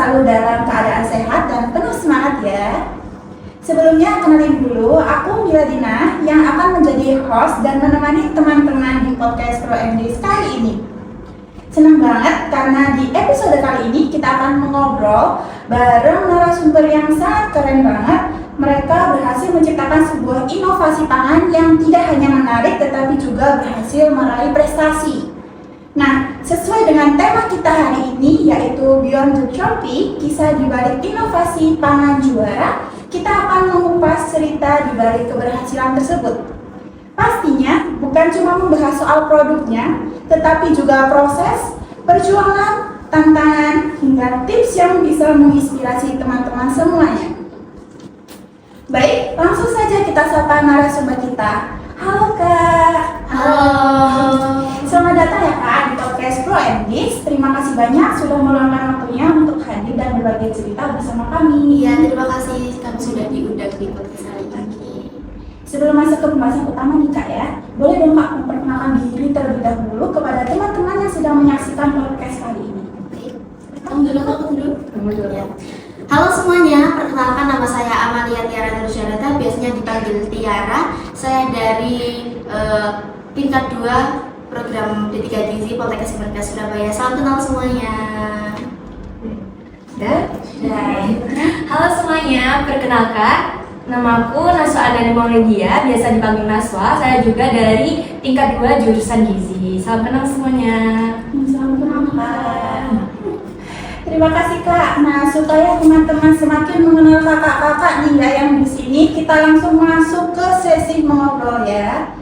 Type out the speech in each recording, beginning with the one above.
selalu dalam keadaan sehat dan penuh semangat ya. Sebelumnya kenalin dulu, aku Miladina yang akan menjadi host dan menemani teman-teman di podcast Pro MD kali ini. Senang banget karena di episode kali ini kita akan mengobrol bareng narasumber yang sangat keren banget. Mereka berhasil menciptakan sebuah inovasi pangan yang tidak hanya menarik tetapi juga berhasil meraih prestasi. Nah, sesuai dengan tema kita hari ini yaitu Beyond the Trophy, kisah dibalik inovasi pangan juara, kita akan mengupas cerita dibalik keberhasilan tersebut. Pastinya bukan cuma membahas soal produknya, tetapi juga proses, perjuangan, tantangan, hingga tips yang bisa menginspirasi teman-teman semuanya. Baik, langsung saja kita sapa narasumber kita. Halo Kak. Halo. Selamat datang ya Kak di podcast Pro MD. Terima kasih banyak sudah meluangkan waktunya untuk hadir dan berbagi cerita bersama kami. Iya, terima kasih kami sudah diundang di podcast hari ini. Sebelum masuk ke pembahasan utama nih Kak ya, boleh dong Kak memperkenalkan diri terlebih dahulu kepada teman-teman yang sedang menyaksikan podcast kali ini. Oke, kamu dulu. Ya. Halo semuanya, perkenalkan nama saya Amalia Tiara Nursyarata, biasanya dipanggil Tiara. Saya dari tingkat 2 program D3 Gizi Poltekkes Kemenkes Surabaya. Salam kenal semuanya. Dan Halo semuanya, perkenalkan namaku Naswa Adani Maulidia, biasa dipanggil Naswa. Saya juga dari tingkat 2 jurusan Gizi. Salam kenal semuanya. Salam kenal Kak. Terima kasih Kak. Nah, supaya teman-teman semakin mengenal kakak-kakak nih ya yang di sini, kita langsung masuk ke sesi mengobrol ya.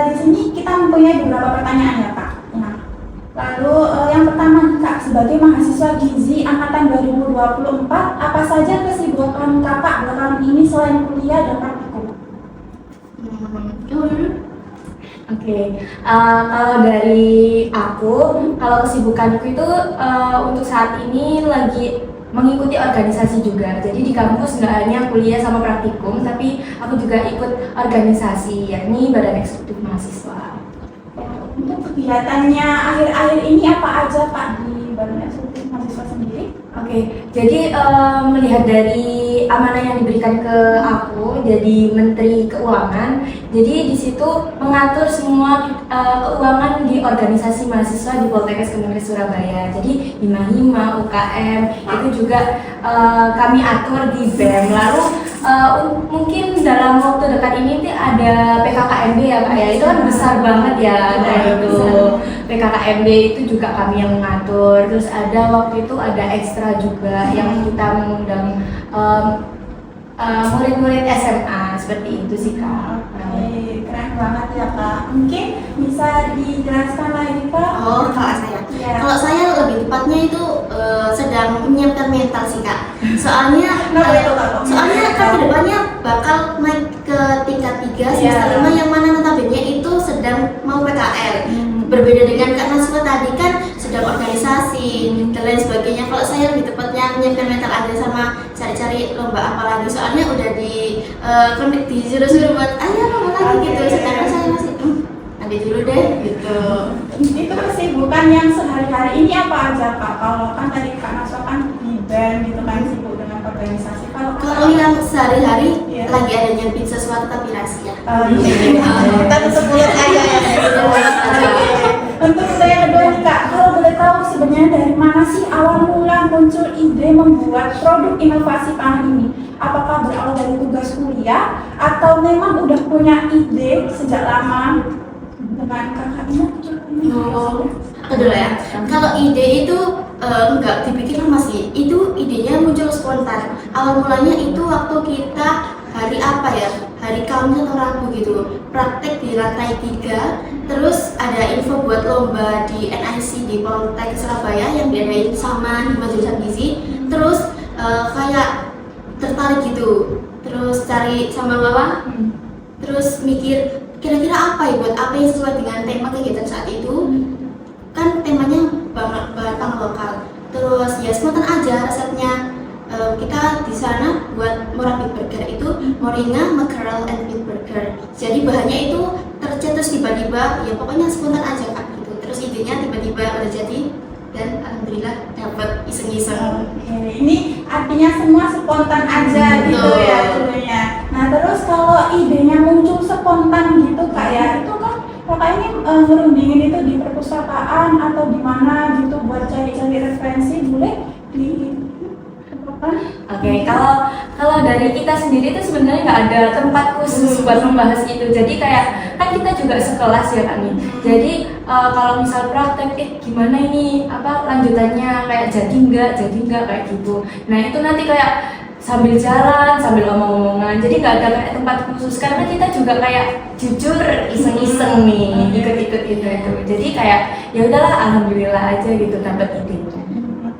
Di sini kita mempunyai beberapa pertanyaan ya Pak. Nah, lalu yang pertama nih Kak, sebagai mahasiswa Gizi angkatan 2024, apa saja kesibukan Kakak belakangan ini selain kuliah dan praktikum? Kamu dulu? Oke, kalau dari aku, kalau kesibukanku itu untuk saat ini lagi mengikuti organisasi juga. Jadi di kampus nggak hanya kuliah sama praktikum, tapi aku juga ikut organisasi, yakni Badan Eksekutif Mahasiswa. Untuk kegiatannya akhir-akhir ini apa aja Pak di Badan Eksekutif Mahasiswa sendiri? Oke, jadi melihat dari amanah yang diberikan ke aku jadi Menteri Keuangan, jadi di situ mengatur semua keuangan di organisasi mahasiswa di Poltekkes Kemenkes Surabaya. Jadi hima-hima, UKM itu juga kami atur di BEM. Lalu mungkin dalam waktu dekat ini ada PKKMB ya Kak ya, itu kan besar banget ya. Nah itu PKKMB itu juga kami yang mengatur. Terus ada waktu itu ada ekstra juga yang kita mengundang murid-murid SMA, seperti itu sih Kak. Oke, keren banget ya Kak. Mungkin bisa dijelaskan lagi Kak? Oh, kalau saya. Ya. Kalau saya lebih tepatnya itu sedang menyiapkan mental sih Kak. Soalnya kan kedepannya bakal naik ke tingkat 3 semester 5 yang mana notabene itu sedang mau PKL. Berbeda dengan Kak Naswa tadi kan sedang organisasi dan lain sebagainya. Kalau saya lebih tepatnya menyiapkan mental aja sama cari-cari lomba apa lagi. Soalnya udah disuruh-suruh buat ayo lomba lagi gitu. Sedangkan saya masih nanti dulu deh gitu. Itu kesibukan yang sehari-hari ini apa aja Kak? Kalau kan tadi Kak Naswa kan di band gitu kan sibuk dengan organisasi. Kalau yang sehari-hari Iya. lagi ada nyiapin sesuatu tapi rahasia. Kita tutup mulut aja ya. Untuk saya kedua nih Kak, kalau boleh tahu sebenarnya dari mana sih awal mula muncul ide membuat produk inovasi pangan ini? Apakah berawal dari tugas kuliah atau memang udah punya ide sejak lama dengan kakak ini? Kedua ya. Kalau ide itu enggak dipikir lama sih. Itu idenya muncul spontan. Awal mulanya itu waktu kita hari apa ya? Hari Kamis atau Rabu gitu. Praktek di lantai 3. Terus ada info buat lomba di NIC di Poltekkes Surabaya yang diadain sama Hima Jurusan Gizi. Terus kayak tertarik gitu. Terus cari sama bawah. Terus mikir kira-kira apa ya buat apa yang sesuai dengan tema kegiatan saat itu. Kan temanya bahan pangan lokal. Terus ya spontan aja resepnya. Kita di sana buat Morabi Burger itu Moringa, Mackerel, and Beef Burger. Jadi bahannya itu tercetus tiba-tiba, ya pokoknya spontan aja Kak gitu. Terus idenya tiba-tiba udah jadi dan alhamdulillah alhamdulillah dapat iseng-iseng. Oke, ini artinya semua spontan aja gitu Betul. ya dulunya. Nah terus kalau idenya muncul spontan gitu Kak ya, itu kan Kakak ini ngerundingin itu di perpustakaan atau di mana gitu buat cari-cari referensi, boleh di apa? Oke, kalau dari kita sendiri itu sebenarnya nggak ada tempat khusus buat membahas itu. Jadi kayak kan kita juga sekelas ya kami. Jadi kalau misal praktek, gimana ini apa lanjutannya kayak jadi nggak kayak gitu. Nah itu nanti kayak sambil jalan, sambil omong-omongan. Jadi nggak ada kayak tempat khusus karena kita juga kayak jujur iseng-iseng nih ikut-ikut itu. Jadi kayak ya udahlah alhamdulillah aja gitu dapat idenya.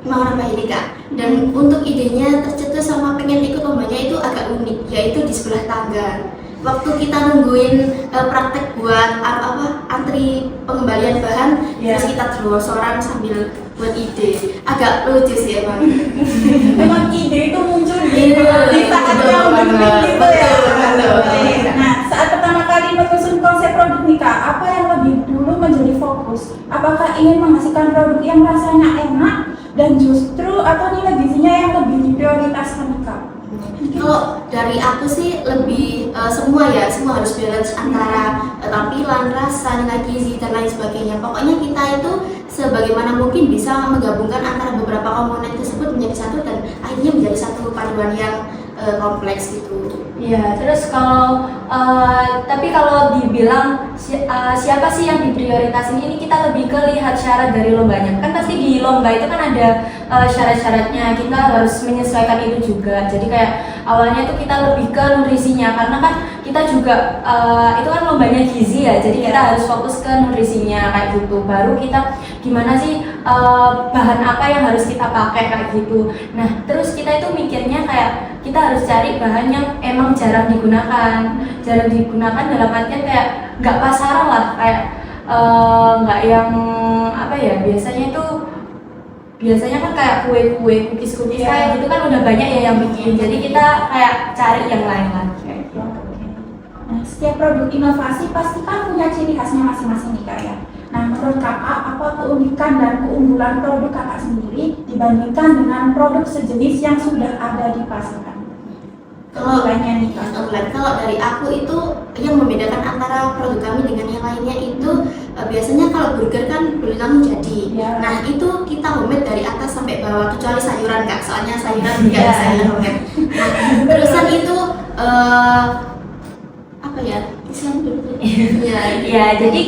Mau nambah ini Kak, dan untuk idenya tercetus sama pengen ikut lombanya itu agak unik, yaitu di sebelah tangga. Waktu kita nungguin praktek buat antri pengembalian bahan, terus kita seorang sambil buat ide, agak lucu sih emang. Memang ide itu muncul Iya, di saat betul yang banget. penting gitu ya. Betul. Nah, saat pertama kali menyusun konsep produk nih Kak, apa yang lebih dulu menjadi fokus? Apakah ingin menghasilkan produk yang rasanya enak dan justru atau nilai gizinya yang lebih diprioritaskan nih Kak? Kalau dari aku sih lebih semua harus balance antara tampilan, rasa, nilai gizi dan lain sebagainya. Pokoknya kita itu sebagaimana mungkin bisa menggabungkan antara beberapa komponen tersebut menjadi satu dan akhirnya menjadi satu paduan yang kompleks gitu. Iya, terus tapi kalau dibilang siapa sih yang diprioritasin ini kita lebih ke lihat syarat dari lombanya. Kan pasti di lomba itu kan ada syarat-syaratnya, kita harus menyesuaikan itu juga. Jadi kayak awalnya itu kita lebih ke nutrisinya karena kan kita juga itu kan lombanya gizi ya. Jadi kita harus fokus ke nutrisinya kayak gitu. Baru kita gimana sih bahan apa yang harus kita pakai kayak gitu. Nah, terus kita itu mikirnya kayak kita harus cari bahan yang emang jarang digunakan dalam artian kayak nggak pasaran lah, kayak nggak yang apa ya, biasanya kan kayak kue-kue, cookies kayak gitu kan udah banyak ya yang bikin, jadi kita kayak cari yang lain lagi kayak gitu. Nah, setiap produk inovasi pasti kan punya ciri khasnya masing-masing nih Kak ya. Nah, menurut Kakak, apa keunikan dan keunggulan produk Kakak sendiri dibandingkan dengan produk sejenis yang sudah ada di pasaran? Kalau Keunggulannya kalau dari aku itu yang membedakan antara produk kami dengan yang lainnya itu biasanya kalau burger kan beli langsung jadi. Ya. Nah itu kita homemade dari atas sampai bawah kecuali sayuran Kak, soalnya sayuran nggak bisa di homemade. Nah, terusan itu apa ya? Ya, jadi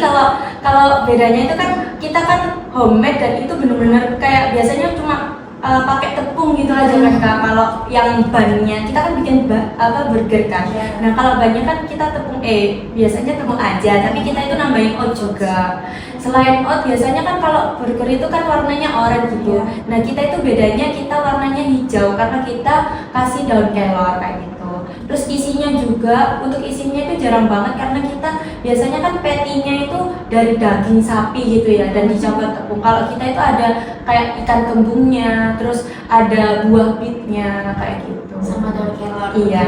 kalau bedanya itu kan kita kan homemade dan itu benar-benar kayak biasanya cuma pakai tepung gitu aja kan Kak. Kalau yang bannya kita kan bikin burger kan. Nah kalau bannya kan kita biasanya tepung aja, tapi kita itu nambahin oat juga. Selain oat biasanya kan kalau burger itu kan warnanya oranye gitu. Nah kita itu bedanya kita warnanya hijau karena kita kasih daun kelor kayak gitu. Terus isinya juga, untuk isinya itu jarang banget karena kita biasanya kan patty-nya itu dari daging sapi gitu ya dan dicampur tepung. Kalau kita itu ada kayak ikan kembungnya, terus ada buah bitnya kayak gitu. Sama daun kelor. Iya,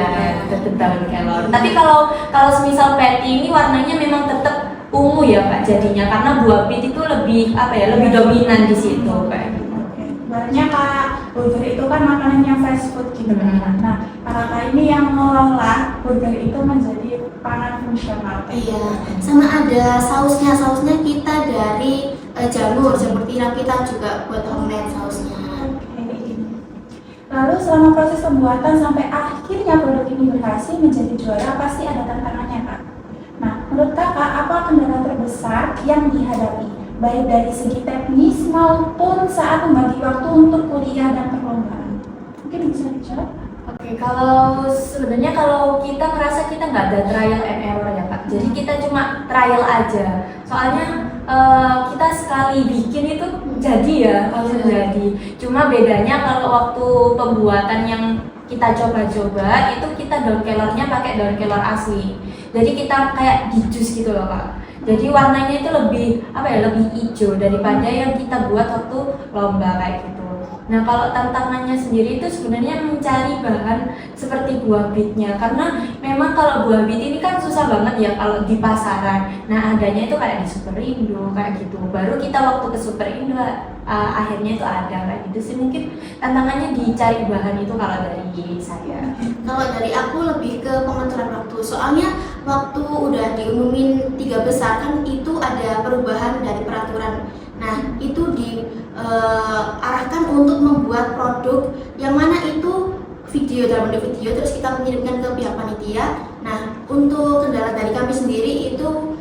tetap daun kelor. Tapi kalau semisal patty ini warnanya memang tetap ungu ya Pak jadinya karena buah bit itu lebih lebih dominan di situ kayak gitu. Sebenarnya Kak, burger itu kan makanannya fast food gitu kan. Nah, Kakak ini yang mengelola burger itu menjadi pangan fungsional. Iya, sama ada sausnya kita dari jamur seperti yang kita juga buat homemade sausnya. Oke. Lalu selama proses pembuatan sampai akhirnya produk ini berhasil menjadi juara pasti ada tantangannya Kak. Nah, menurut Kakak apa kendala terbesar yang dihadapi? Baik dari segi teknis maupun saat membagi waktu untuk kuliah dan perlombaan. Mungkin bisa dijawab? Oke, kalau sebenarnya kalau kita merasa kita nggak ada trial and error ya Pak, jadi kita cuma trial aja. Soalnya kita sekali bikin itu jadi ya, langsung jadi. Cuma bedanya kalau waktu pembuatan yang kita coba-coba itu kita daun kelornya pakai daun kelor asli. Jadi kita kayak di jus gitu loh Pak. Jadi warnanya itu lebih lebih hijau daripada yang kita buat waktu lomba kayak gitu. Nah kalau tantangannya sendiri itu sebenarnya mencari bahan seperti buah bitnya karena memang kalau buah bit ini kan susah banget ya kalau di pasaran. Nah adanya itu kayak di Superindo kayak gitu. Baru kita waktu ke Superindo akhirnya itu ada kayak gitu sih. Mungkin tantangannya dicari bahan itu kalau dari saya. Kalau dari aku lebih ke pengaturan waktu. Soalnya waktu udah diumumin 3 besar kan itu ada perubahan dari peraturan. Nah, itu diarahkan untuk membuat produk yang mana itu video, dalam bentuk video, terus kita mengirimkan ke pihak panitia. Nah, untuk kendala dari kami sendiri itu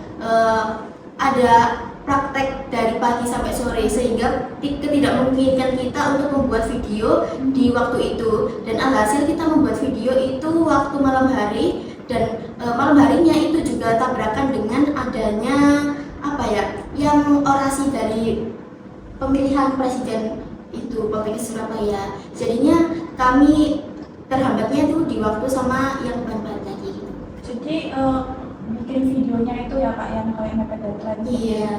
ada praktek dari pagi sampai sore, sehingga tidak memungkinkan kita untuk membuat video di waktu itu. Dan alhasil kita membuat video itu waktu malam hari, dan malam harinya itu juga tabrakan dengan adanya yang orasi dari pemilihan presiden itu PPK Surabaya. Jadinya kami terhambatnya itu di waktu sama yang bahan-bahan tadi. Jadi bikin videonya itu ya Kak yang kayak mepet deadline. Iya.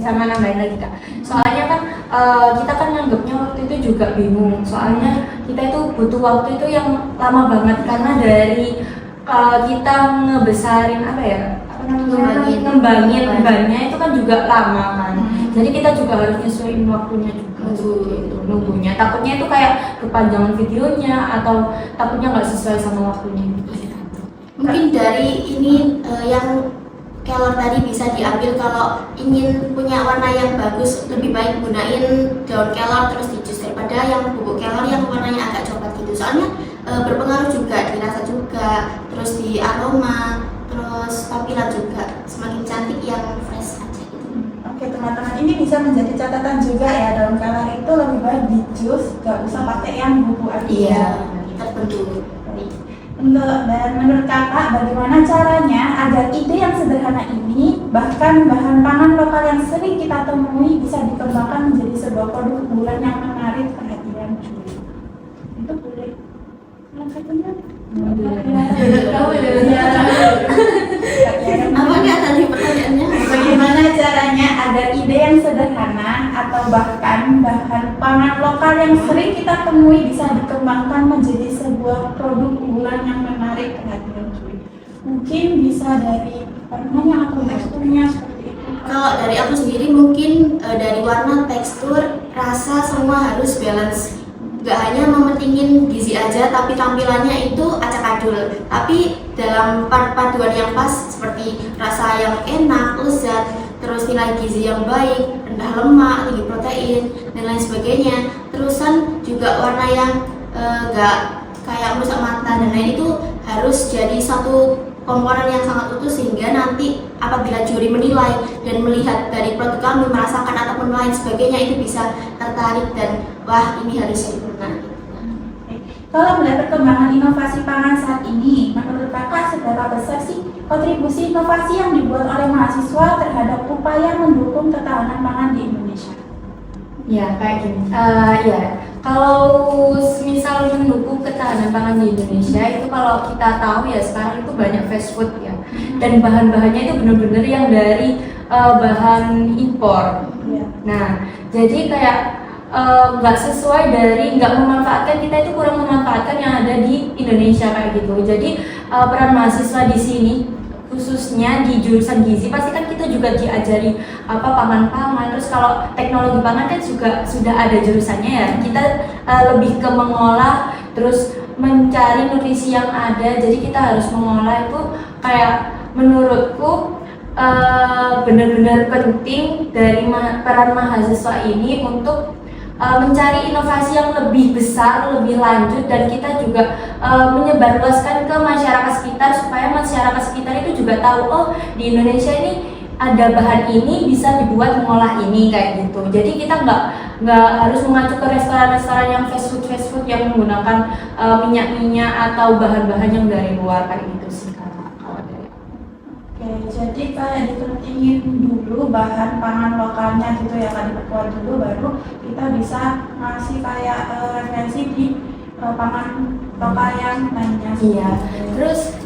Sama nambahin lagi Kak. Soalnya kan kita kan nganggapnya waktu itu juga bingung. Soalnya kita itu butuh waktu itu yang lama banget karena dari kita ngebesarin ngembangin bahannya itu kan juga lama kan. Jadi kita juga harus nyesuaiin waktunya juga gitu, nunggunya. Takutnya itu kayak kepanjangan videonya atau takutnya nggak sesuai sama waktunya gitu. Mungkin dari ini yang color tadi bisa diambil kalau ingin punya warna yang bagus, lebih baik gunain daun kelor terus dijus daripada yang bubuk kelor yang warnanya agak coklat gitu. Soalnya berpengaruh juga di rasa juga, terus di aroma, terus tampilan juga semakin cantik yang fresh aja gitu. Oke teman-teman, ini bisa menjadi catatan juga ya, daun kelor itu lebih baik di jus, gak usah pakai yang bubuk aja. Iya, tertentu. Dan menurut kakak, bagaimana caranya agar ide yang sederhana ini, bahkan bahan pangan lokal yang sering kita temui, bisa dikembangkan menjadi sebuah produk unggulan yang menarik perhatian juri? Itu boleh salah satunya? Apa nggak tadi pertanyaannya? Bagaimana caranya agar ide yang sederhana atau bahkan bahan pangan lokal yang sering kita temui bisa dikembangkan menjadi sebuah produk unggulan yang menarik perhatian juri? Mungkin bisa dari warnanya atau teksturnya seperti itu. Kalau dari aku sendiri mungkin dari warna, tekstur, rasa semua harus balance. Gak hanya mementingin gizi aja, tapi tampilannya itu acak-adul. Tapi dalam paduan yang pas seperti rasa yang enak, lezat, terus nilai gizi yang baik, rendah lemak, tinggi protein, dan lain sebagainya. Terusan juga warna yang gak kayak merusak mata dan lain itu harus jadi satu komponen yang sangat utuh, sehingga nanti apabila juri menilai dan melihat dari produk kami, merasakan ataupun lain sebagainya, itu bisa tertarik dan wah ini harus sempurna. Kalau melihat perkembangan inovasi pangan saat ini, menurut kakak seberapa besar sih kontribusi inovasi yang dibuat oleh mahasiswa terhadap upaya mendukung ketahanan pangan di Indonesia? Ya kayak gini, kalau misal mendukung ketahanan pangan di Indonesia itu, kalau kita tahu ya sekarang itu banyak fast food ya, dan bahan-bahannya itu benar-benar yang dari bahan impor. Nah jadi kayak nggak sesuai dari, nggak memanfaatkan, kita itu kurang memanfaatkan yang ada di Indonesia kayak gitu. Jadi peran mahasiswa di sini khususnya di jurusan gizi pasti kan kita juga diajari pangan-pangan. Terus kalau teknologi pangan kan juga sudah ada jurusannya ya. Kita lebih ke mengolah, terus mencari nutrisi yang ada. Jadi kita harus mengolah itu kayak menurutku benar-benar penting dari peran mahasiswa ini untuk mencari inovasi yang lebih besar, lebih lanjut, dan kita juga menyebarluaskan ke masyarakat sekitar supaya masyarakat sekitar itu juga tahu, oh di Indonesia ini ada bahan ini bisa dibuat mengolah ini kayak gitu. Jadi kita nggak harus mengacu ke restoran-restoran yang fast food yang menggunakan minyak-minyak atau bahan-bahan yang dari luar kayak gitu sih kalau dari. Oke, jadi kayak dipentingin dulu bahan pangan lokalnya gitu ya, kan diperkuat dulu, baru kita bisa ngasih kayak referensi di pangan lokal yang lainnya. Iya. Terus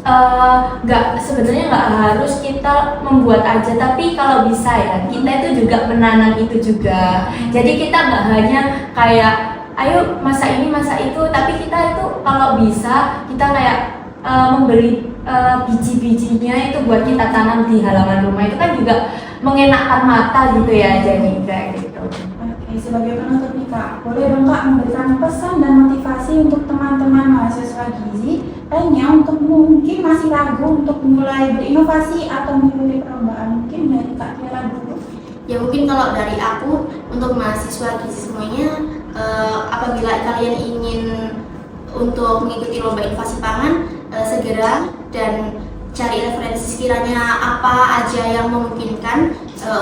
sebenarnya nggak harus kita membuat aja, tapi kalau bisa ya kita itu juga menanam itu juga. Jadi kita nggak hanya kayak ayo masa ini masa itu, tapi kita itu kalau bisa kita kayak membeli biji-bijinya itu buat kita tanam di halaman rumah. Itu kan juga mengenakkan mata gitu ya, jadi kayak gitu. Oke, sebagai penutup nih Kak, boleh dong Kak memberikan pesan dan motivasi untuk teman-teman mahasiswa gizi lainnya untuk mungkin masih ragu untuk mulai berinovasi atau mengikuti perlombaan. Mungkin dari Kak Tiara dulu. Ya mungkin kalau dari aku untuk mahasiswa gizi semuanya, apabila kalian ingin untuk mengikuti lomba inovasi pangan, segera dan cari referensi sekiranya apa aja yang memungkinkan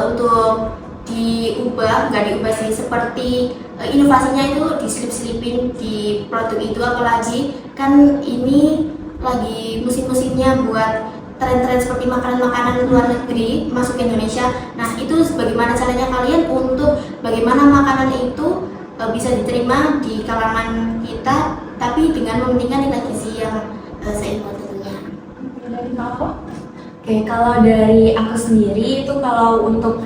untuk diubah, nggak diubah sih, seperti inovasinya itu diselip-selipin di produk itu, apalagi kan ini lagi musim-musimnya buat tren-tren seperti makanan-makanan luar negeri masuk ke Indonesia. Nah itu bagaimana caranya kalian untuk bagaimana makanan itu bisa diterima di kalangan kita, tapi dengan mementingkan nilai gizi yang seimbang tentunya. Dari Kak. Oke, kalau dari aku sendiri itu kalau untuk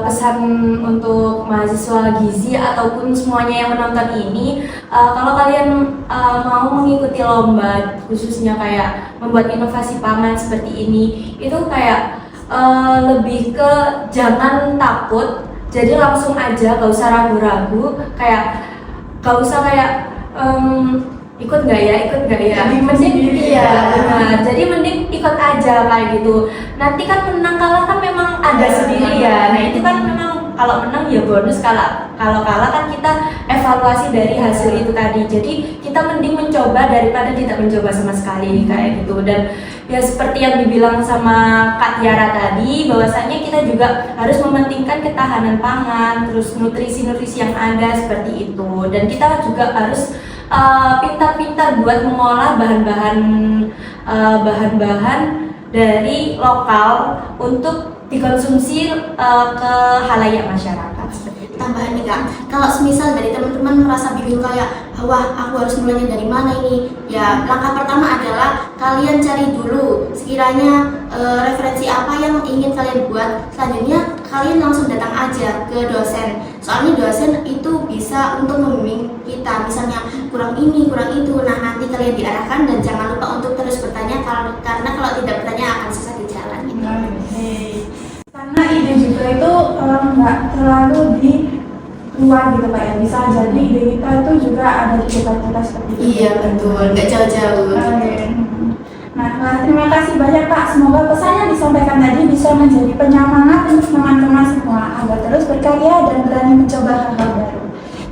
pesan untuk mahasiswa gizi ataupun semuanya yang menonton ini, kalau kalian mau mengikuti lomba khususnya kayak membuat inovasi pangan seperti ini, itu kayak lebih ke jangan takut, jadi langsung aja, gak usah ragu-ragu, kayak gak usah kayak ikut nggak ya, mending iya benar, jadi mending ikut aja kayak gitu. Nanti kan menang kalah kan memang ada sendiri ya, nah itu kan memang kalau menang ya bonus, kalau kalah kan kita evaluasi dari hasil itu tadi. Jadi kita mending mencoba daripada tidak mencoba sama sekali kayak gitu. Dan ya seperti yang dibilang sama Kak Tiara tadi, bahwasanya kita juga harus mementingkan ketahanan pangan, terus nutrisi-nutrisi yang ada seperti itu, dan kita juga harus pintar-pintar buat mengolah bahan-bahan dari lokal untuk dikonsumsi ke halayak masyarakat. Tambahan nih Kak, kalau semisal dari teman-teman merasa bingung kayak wah aku harus mulainya dari mana ini, ya langkah pertama adalah kalian cari dulu sekiranya referensi apa yang ingin kalian buat. Selanjutnya kalian langsung datang aja ke dosen, soalnya dosen itu bisa untuk membimbing kita, misalnya kurang ini kurang itu. Nah nanti kalian diarahkan, dan jangan lupa untuk terus bertanya, karena kalau tidak bertanya akan susah di jalan gitu. Karena ide juga itu nggak terlalu di luar gitu Pak ya, bisa jadi ide kita itu juga ada di kita seperti itu. Iya betul, nggak jauh-jauh. Nah, terima kasih banyak Pak. Semoga pesan yang disampaikan tadi bisa menjadi penyemangat untuk teman-teman semua agar terus berkarya dan berani mencoba hal-hal baru.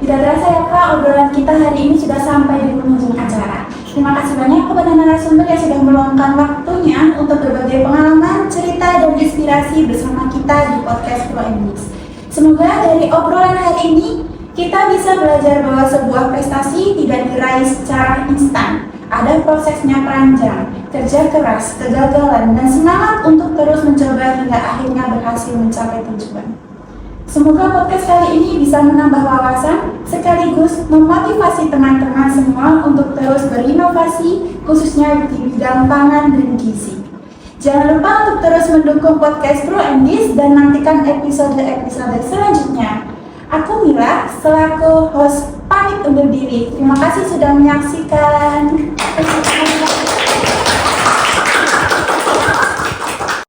Tidak terasa ya Pak, obrolan kita hari ini sudah sampai di penghujung acara. Terima kasih banyak kepada narasumber yang sudah meluangkan waktunya untuk berbagi pengalaman, cerita, dan inspirasi bersama kita di podcast ProEnglish. Semoga dari obrolan hari ini kita bisa belajar bahwa sebuah prestasi tidak diraih secara instan. Ada prosesnya panjang, kerja keras, kegagalan, dan semangat untuk terus mencoba hingga akhirnya berhasil mencapai tujuan. Semoga podcast kali ini bisa menambah wawasan sekaligus memotivasi teman-teman semua untuk terus berinovasi, khususnya di bidang pangan dan gizi. Jangan lupa untuk terus mendukung podcast ProEnglish dan nantikan episode-episode selanjutnya. Aku Mila, selaku host pamit undur diri. Terima kasih sudah menyaksikan.